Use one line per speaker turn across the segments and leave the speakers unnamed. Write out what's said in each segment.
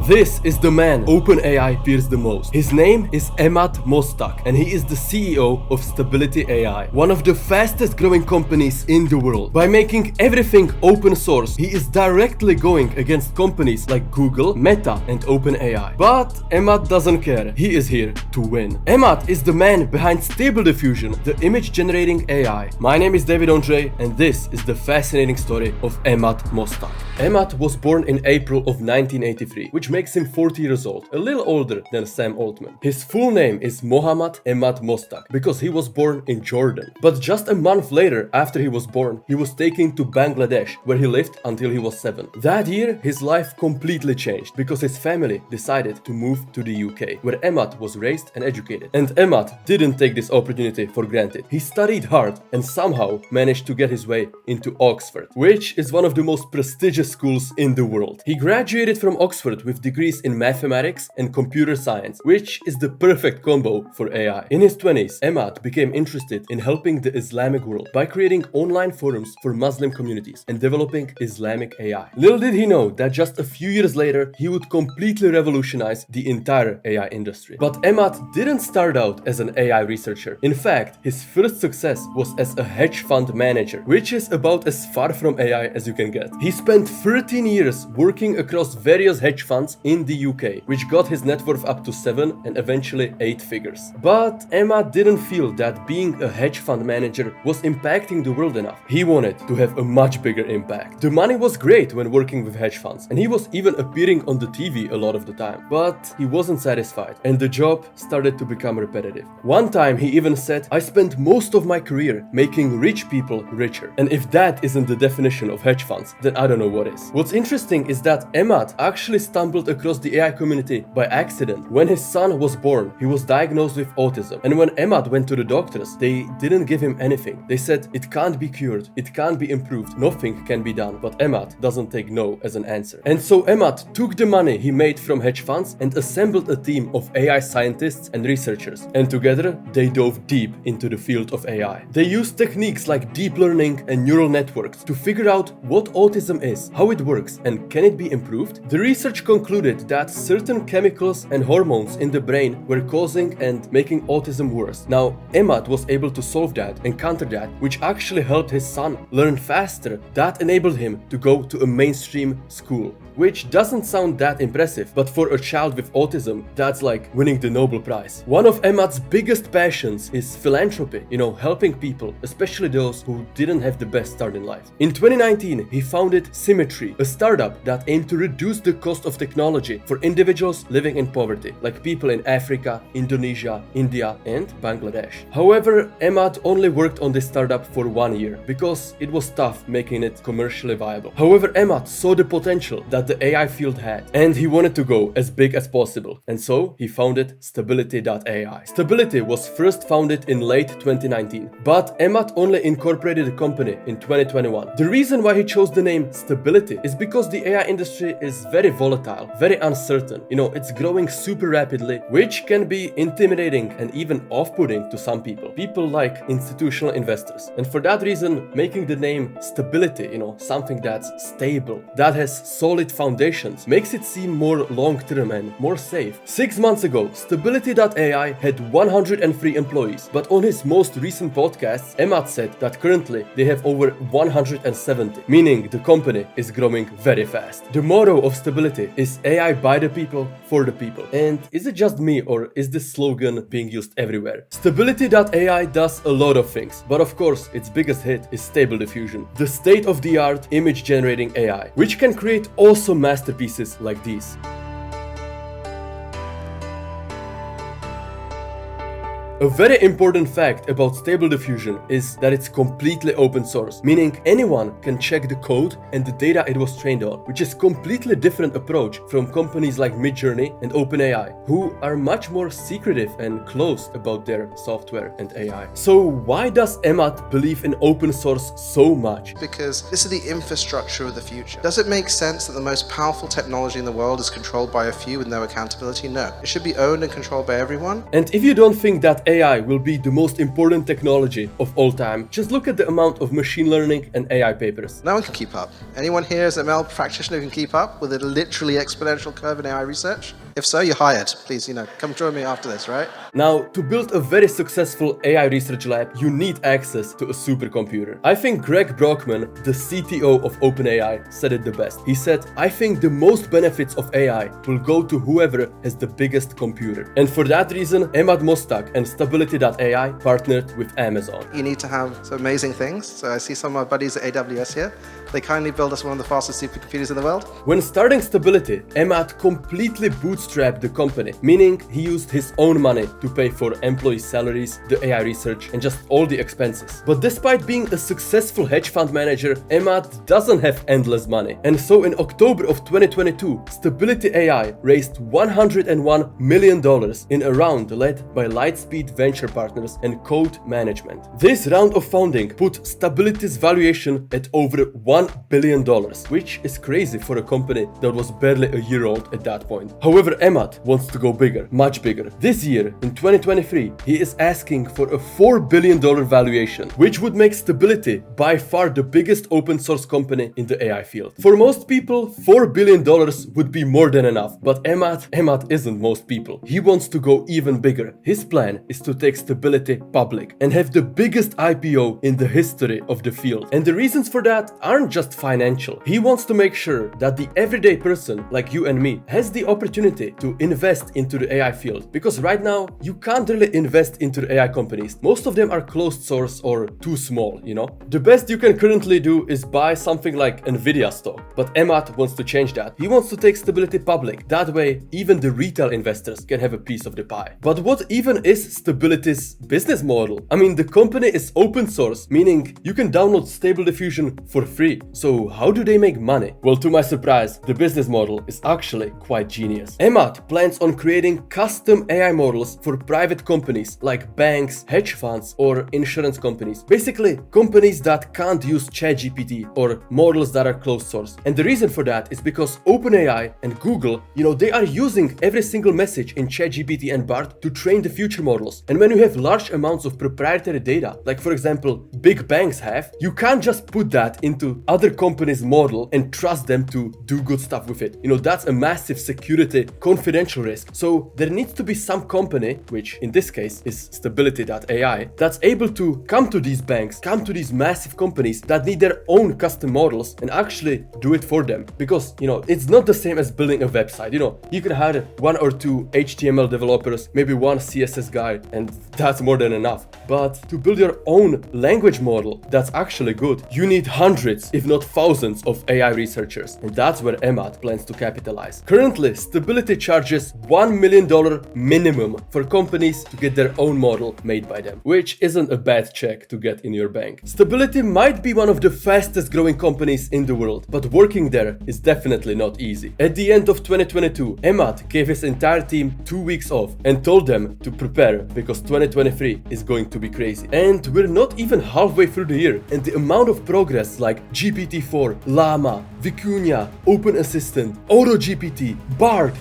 This is the man OpenAI fears the most. His name is Emad Mostaque, and he is the CEO of Stability.ai, one of the fastest growing companies in the world. By making everything open source, he is directly going against companies like Google, Meta, and OpenAI. But Emad doesn't care. He is here to win. Emad is the man behind Stable Diffusion, the image generating AI. My name is Ondrej, and this is the fascinating story of Emad Mostaque. Emad was born in April of 1983, which makes him 40 years old, a little older than Sam Altman. His full name is Mohammad Emad Mostaque because he was born in Jordan. But just a month later, after he was born, he was taken to Bangladesh, where he lived until he was 7. That year, his life completely changed because his family decided to move to the UK, where Emad was raised and educated. And Emad didn't take this opportunity for granted. He studied hard and somehow managed to get his way into Oxford, which is one of the most prestigious schools in the world. He graduated from Oxford with degrees in mathematics and computer science, which is the perfect combo for AI. In his 20s, Emad became interested in helping the Islamic world by creating online forums for Muslim communities and developing Islamic AI. Little did he know that just a few years later, he would completely revolutionize the entire AI industry. But Emad didn't start out as an AI researcher. In fact, his first success was as a hedge fund manager, which is about as far from AI as you can get. He spent 13 years working across various hedge funds in the UK, which got his net worth up to 7 and eventually 8 figures. But Emad didn't feel that being a hedge fund manager was impacting the world enough. He wanted to have a much bigger impact. The money was great when working with hedge funds, and he was even appearing on the TV a lot of the time. But he wasn't satisfied, and the job started to become repetitive. One time he even said, "I spent most of my career making rich people richer." And if that isn't the definition of hedge funds, then I don't know what is. What's interesting is that Emad actually stumbled across the AI community by accident. When his son was born, he was diagnosed with autism. And when Emad went to the doctors, they didn't give him anything. They said, "It can't be cured, it can't be improved, nothing can be done." But Emad doesn't take no as an answer. And so Emad took the money he made from hedge funds and assembled a team of AI scientists and researchers. And together, they dove deep into the field of AI. They used techniques like deep learning and neural networks to figure out what autism is, how it works, and can it be improved? The research concluded that certain chemicals and hormones in the brain were causing and making autism worse. Now, Emad was able to solve that and counter that, which actually helped his son learn faster. That enabled him to go to a mainstream school, which doesn't sound that impressive, but for a child with autism, that's like winning the Nobel Prize. One of Emad's biggest passions is philanthropy, helping people, especially those who didn't have the best start in life. In 2019, he founded Symmetry, a startup that aimed to reduce the cost of technology for individuals living in poverty, like people in Africa, Indonesia, India, and Bangladesh. However, Emad only worked on this startup for 1 year because it was tough making it commercially viable. However, Emad saw the potential that the AI field had, and he wanted to go as big as possible. And so he founded stability.ai. Stability was first founded in late 2019, but Emad only incorporated the company in 2021. The reason why he chose the name Stability is because the AI industry is very volatile, very uncertain. It's growing super rapidly, which can be intimidating and even off-putting to some people. People like institutional investors. And for that reason, making the name Stability, something that's stable, that has solid foundations, makes it seem more long-term and more safe. 6 months ago, Stability.ai had 103 employees, but on his most recent podcasts, Emad said that currently they have over 170, meaning the company is growing very fast. The motto of Stability is AI by the people, for the people. And is it just me, or is this slogan being used everywhere? Stability.ai does a lot of things, but of course its biggest hit is Stable Diffusion, the state-of-the-art image generating AI, which can create awesome masterpieces like these. A very important fact about Stable Diffusion is that it's completely open source, meaning anyone can check the code and the data it was trained on, which is a completely different approach from companies like Midjourney and OpenAI, who are much more secretive and closed about their software and AI. So why does Emad believe in open source so much?
Because this is the infrastructure of the future. Does it make sense that the most powerful technology in the world is controlled by a few with no accountability? No. It should be owned and controlled by everyone.
And if you don't think that that AI will be the most important technology of all time, just look at the amount of machine learning and AI papers.
No one can keep up. Anyone here is an ML practitioner who can keep up with a literally exponential curve in AI research? If so, you're hired. Please, come join me after this, right?
Now, to build a very successful AI research lab, you need access to a supercomputer. I think Greg Brockman, the CTO of OpenAI, said it the best. He said, "I think the most benefits of AI will go to whoever has the biggest computer." And for that reason, Emad Mostaque and stability.ai partnered with Amazon.
You need to have some amazing things. So I see some of my buddies at AWS here. They kindly built us one of the fastest supercomputers in the world.
When starting Stability, Emad completely bootstrapped the company, meaning he used his own money to pay for employee salaries, the AI research, and just all the expenses. But despite being a successful hedge fund manager, Emad doesn't have endless money. And so in October of 2022, Stability AI raised $101 million in a round led by Lightspeed Venture Partners and Code Management. This round of funding put Stability's valuation at over $1 billion, which is crazy for a company that was barely a year old at that point. However, Emad wants to go bigger, much bigger. This year, in 2023, he is asking for a $4 billion valuation, which would make Stability by far the biggest open source company in the AI field. For most people, $4 billion would be more than enough, but Emad isn't most people. He wants to go even bigger. His plan is to take Stability public and have the biggest IPO in the history of the field. And the reasons for that aren't just financial. He wants to make sure that the everyday person like you and me has the opportunity to invest into the AI field, because right now you can't really invest into the AI companies. Most of them are closed source or too small, The best you can currently do is buy something like Nvidia stock, but Emad wants to change that. He wants to take Stability public. That way, even the retail investors can have a piece of the pie. But what even is Stability's business model? I mean, the company is open source, meaning you can download Stable Diffusion for free. So how do they make money? Well, to my surprise, the business model is actually quite genius. Emad plans on creating custom AI models for private companies like banks, hedge funds, or insurance companies. Basically, companies that can't use ChatGPT or models that are closed source. And the reason for that is because OpenAI and Google, they are using every single message in ChatGPT and BART to train the future models. And when you have large amounts of proprietary data, like for example, big banks have, you can't just put that into other companies' model and trust them to do good stuff with it. That's a massive security confidential risk. So there needs to be some company, which in this case is stability.ai, that's able to come to these banks, come to these massive companies that need their own custom models and actually do it for them. Because, it's not the same as building a website. You can hire one or two HTML developers, maybe one CSS guy, and that's more than enough. But to build your own language model that's actually good, you need hundreds, if not thousands of AI researchers. And that's where Emad plans to capitalize. Currently, Stability charges $1 million minimum for companies to get their own model made by them, which isn't a bad check to get in your bank. Stability might be one of the fastest growing companies in the world, but working there is definitely not easy. At the end of 2022, Emad gave his entire team 2 weeks off and told them to prepare because 2023 is going to be crazy. And we're not even halfway through the year, and the amount of progress like GPT-4, Llama, Vicuña, Open Assistant, AutoGPT, BART,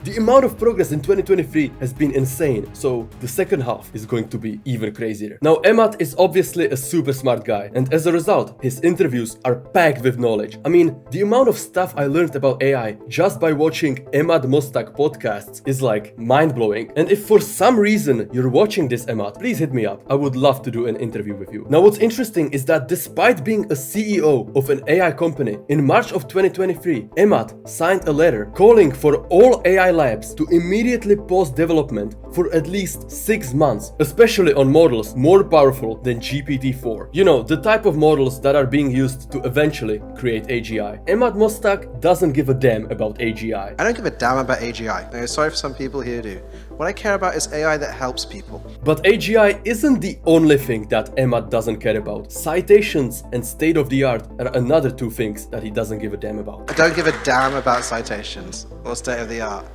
the amount of progress in 2023 has been insane, so the second half is going to be even crazier. Now, Emad is obviously a super smart guy, and as a result, his interviews are packed with knowledge. I mean, the amount of stuff I learned about AI just by watching Emad Mostaque podcasts is mind-blowing. And if for some reason you're watching this, Emad, please hit me up. I would love to do an interview with you. Now, what's interesting is that despite being a CEO of an AI company, in March of 2023, Emad signed a letter calling for all AI labs to immediately pause development for at least 6 months, especially on models more powerful than GPT-4. The type of models that are being used to eventually create AGI. Emad Mostaque doesn't give a damn about AGI.
I don't give a damn about AGI. Sorry for some people here do. What I care about is AI that helps people.
But AGI isn't the only thing that Emad doesn't care about. Citations and state-of-the-art are another two things that he doesn't give a damn about.
I don't give a damn about citations or state-of-the-art.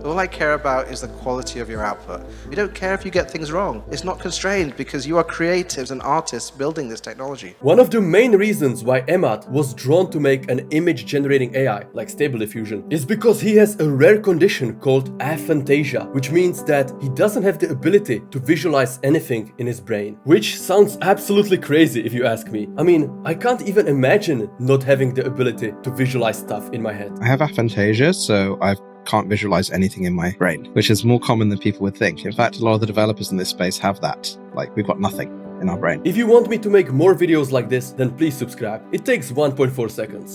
All I care about is the quality of your output. We don't care if you get things wrong. It's not constrained because you are creatives and artists building this technology.
One of the main reasons why Emad was drawn to make an image generating AI like Stable Diffusion is because he has a rare condition called aphantasia, which means that he doesn't have the ability to visualize anything in his brain. Which sounds absolutely crazy if you ask me. I mean, I can't even imagine not having the ability to visualize stuff in my head.
I have aphantasia, so I can't visualize anything in my brain, which is more common than people would think. In fact, a lot of the developers in this space have that. Like, we've got nothing in our brain.
If you want me to make more videos like this, then please subscribe. It takes 1.4 seconds.